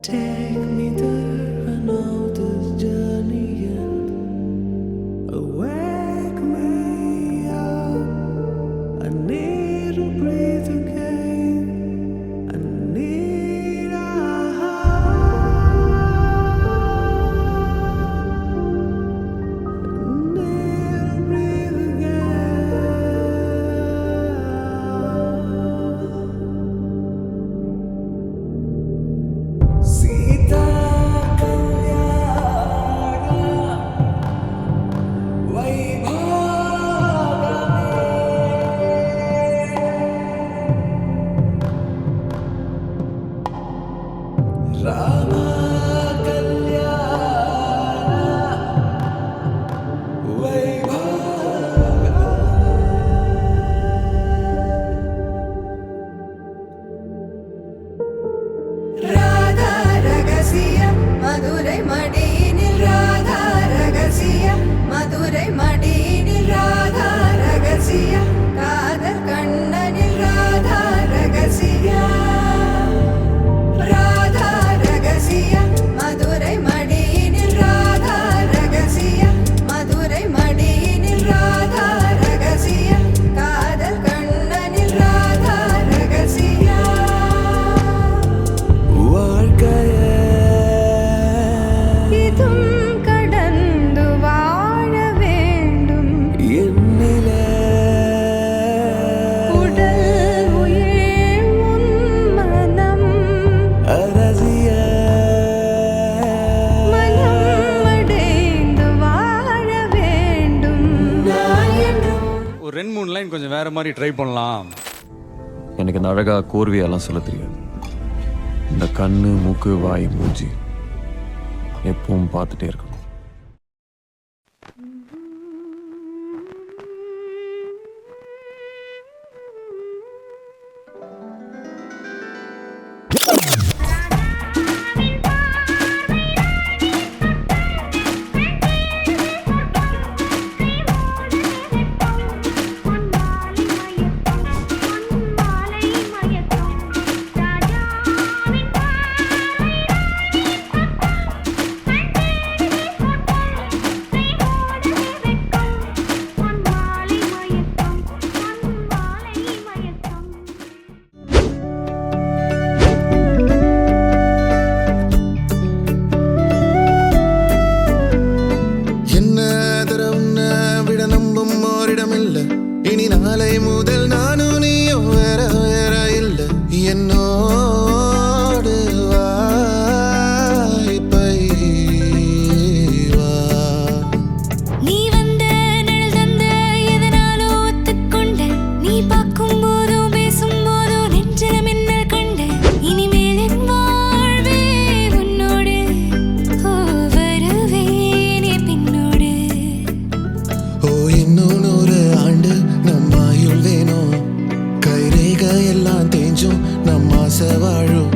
Take me there, I know this journey ends. Wake me up, I need to breathe again. I need a need to breathe again. Sita Rama Kalyana Vaibhagame Radha ரகசியம் மதுரை மடியினில் ராதா ரகசியம் மதுரை மடியினில் ராதா ரகசியம் காதல் கண்ணனில் ராதா ரகசியம் ராதா ரகசியம் மதுரை மடியினில் ராதா ரகசியம் மதுரை மடியினில் ராதா ரகசியம் காதல் கண்ணனில் ராதா ரகசியம் வாழ்க்கையே இதும் கடந்து வாழ வேண்டும் என்னிலே உடல் உயிர் உன் மனம் அரசிய மனம் அடைந்து வாழ வேண்டும் நான் என்றும் ஒரு 2-3 லைன் கொஞ்சம் வேற மாதிரி ட்ரை பண்ணலாம். எனக்கு இந்த அழகா கோர்வையெல்லாம் சொல்ல தெரியாது. இந்த கண்ணு மூக்கு வாய் மூஞ்சி எப்பவும் பார்த்துட்டே இருக்கணும். இனி நாளை முதல் நானும் நீயும் வேற வேற இல்ல என்னோடு வாய்ப்பை வா நீ வந்த நிழல் தந்த எதனாலோ ஒத்துக்கொண்ட நீ பார்க்கும் போதோ பேசும் போதோ நெஞ்சில மின்னல் கண்ட இனிமேல் என் வாழ்வே உன்னோடு ஓ வருவேனே பின்னோடு ஓ இன்னும் 100 ஆண்டு நம்ம ஆயுள் வேணும் கைரேகை எல்லாம் தேஞ்சும் நம்ம ஆசை வாழும்